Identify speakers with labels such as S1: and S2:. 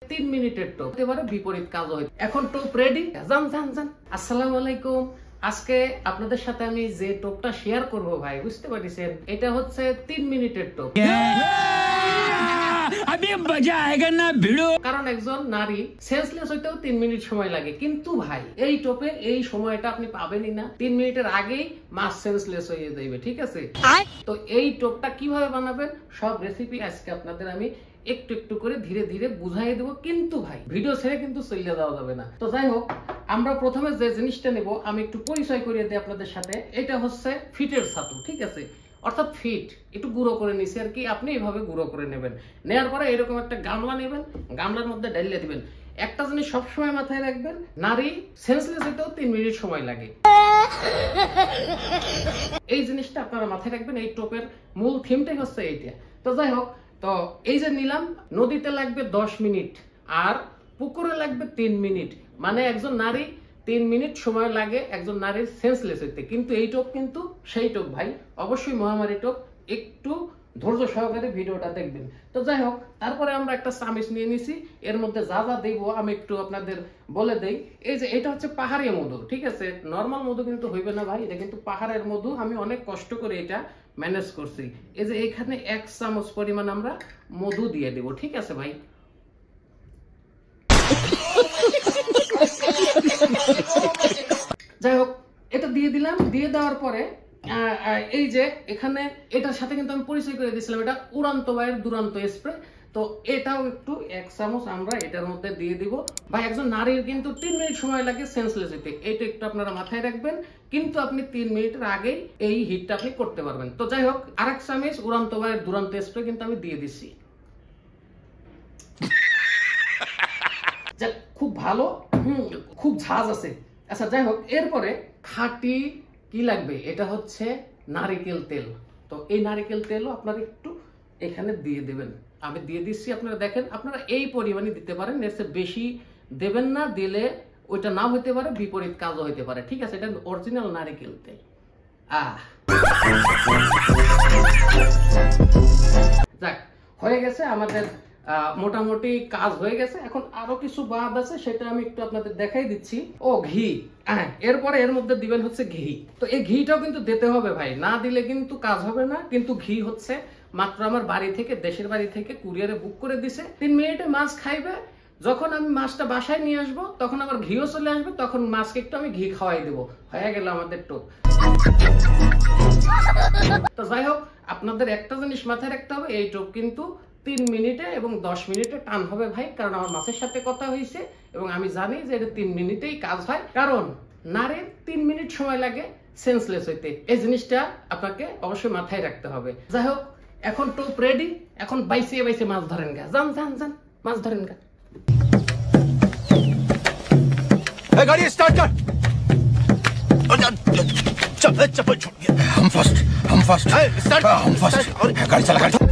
S1: 3 মিনিটের টোপ এবারে বিপরীত কাজ হয়। এখন টোপ রেডি, জান জান জান। আসসালামু আলাইকুম। আজকে আপনাদের সাথে আমি যে টোপটা শেয়ার করব ভাই, বুঝতে পারছেন, এটা হচ্ছে 3 মিনিটের টোপ। কারণ একজন নারী সেন্সলেস হইতেও 3 মিনিট সময় লাগে, কিন্তু ভাই এই টোপে এই সময়টা আপনি পাবেনই না। 3 মিনিটের আগেই মাছ সেন্সলেস হয়ে যাবে, ঠিক আছে? তো এই টোপটা কিভাবে বানাবেন সব রেসিপি আজকে আপনাদের আমি একটু একটু করে ধীরে ধীরে বুঝাই দেবো, কিন্তু ভাই ভিডিও ছেড়ে কিন্তু চলে যাওয়া যাবে না। তো যাই হোক, আমরা প্রথমে যে জিনিসটা নেব আমি একটু পরিচয় করিয়ে দিই আপনাদের সাথে। এটা হচ্ছে ফিটের ছাতু, ঠিক আছে? অর্থাৎ ফিট একটু গুঁড়ো করে নিছি আর কি। আপনি এইভাবে গুঁড়ো করে নেবেন। নেওয়ার পরে এরকম একটা গামলা নেবেন, গামলার মধ্যে ঢেলে দিবেন। একটা জিনিস সবসময় মাথায় রাখবেন, নারী সেন্সলেস হইতেও 3 মিনিট সময় লাগে। এই জিনিসটা আপনারা মাথায় রাখবেন। এই টোপের মূল থিমটাই হচ্ছে এইটা। তো যাই হোক, তো এই যে নিলাম, নদীতে লাগবে 10 মিনিট আর পুকুরে লাগবে 3 মিনিট। মানে একজন নারী 3 মিনিট সময় লাগে একজন নারীর সেন্সলেস হইতে। কিন্তু এই টোপ কিন্তু সেই টোপ ভাই, অবশ্যই মহামারী টোপ। একটু ধৈর্য সহকারে ভিডিওটা দেখবেন। তো যাই হোক, তারপরে আমরা একটা চামচ নিয়ে নিছি। এর মধ্যে যা যা দেব আমি একটু আপনাদের বলে দেই। এই যে এটা হচ্ছে পাহাড়ি মধু, ঠিক আছে? নর্মাল মধু কিন্তু হইবে না ভাই, এটা কিন্তু পাহাড়ের মধু। আমি অনেক কষ্ট করে এটা ম্যানেজ করছি। এই যে এখানে 1 চামচ পরিমাণ আমরা মধু দিয়ে দেব, ঠিক আছে ভাই? যাই হোক, এটা দিয়ে দিলাম। দিয়ে দেওয়ার পরে এই যে এখানে এটার সাথে কিন্তু আমি পরিচয় করে দিয়েছিলাম, এটা উড়ান্ত বায়ের দুরান্ত স্প্রে। তো এটাও একটু 1 চামচ আমরা এটার মধ্যে দিয়ে দিব। ভাই একজন নারীর কিন্তু 3 মিনিট সময় লাগে সেন্সলেস হইতে, এটা একটু আপনারা মাথায় রাখবেন। কিন্তু আপনি 3 মিনিটের আগেই এই হিটটা আপনি করতে পারবেন। তো যাই হোক, আরেক চামচ উড়ান্ত বায়ের দুরান্ত স্প্রে কিন্তু আমি দিয়ে দিচ্ছি। খুব ভালো, খুব ঝাঁজ আছে। আচ্ছা যাই হোক, এরপরে খাঁটি কি লাগবে, এটা হচ্ছে নারিকেল তেল। তো এই নারিকেল তেলও আপনারা একটু এখানে দিয়ে দেবেন। আমি দিয়ে দিচ্ছি, আপনারা দেখেন। আপনারা এই পরিমাণে দিতে পারেন, এর চেয়ে বেশি দেবেন না। দিলে ওইটা না হইতে পারে, বিপরীত কাজও হইতে পারে, ঠিক আছে? এটা অরিজিনাল নারিকেল তেল। যাক, হয়ে গেছে আমাদের মোটামুটি কাজ হয়ে গেছে। এখন আরো কিছু বাদ আছে, সেটা আমি একটু আপনাদের দেখাই দিচ্ছি। ও ঘি, এরপরে এর মধ্যে দিবেন হচ্ছে ঘি। তো এই ঘিটাও কিন্তু দিতে হবে ভাই, না দিলে কিন্তু কাজ হবে না। কিন্তু ঘি হচ্ছে মাত্র আমার বাড়ি থেকে, দেশের বাড়ি থেকে কুরিয়ারে বুক করে দিছে। 3 মিনিটে মাছ খাইবে। যখন আমি মাছটা বাসায় নিয়ে আসবো তখন আমার ঘিও চলে আসবে, তখন মাছকে একটু আমি ঘি খাওয়াই দেবো। হয়ে গেল আমাদের টোপ। তো যাই হোক, আপনাদের একটা জিনিস মাথায় রাখতে হবে, এই টোপ কিন্তু 3 মিনিটে এবং 10 মিনিটে টান হবে ভাই। কারণ আমার মাছের সাথে কথা হয়েছে এবং আমি জানি যে এটা 3 মিনিটেই কাজ হয়। কারণ নারীর 3 মিনিট সময় লাগে সেন্সলেস হইতে। এই জিনিসটা আপনাকে অবশ্যই মাথায় রাখতে হবে। যাই হোক, এখন টোপ রেডি। এখন বাইসে বাইসে মাছ ধরেন গা, যান যান যান, মাছ ধরেন গা।
S2: गाड़ी स्टार्ट कर। चल चप्पल छूट गया। हम फर्स्ट।
S3: गाड़ी चला गाड़ी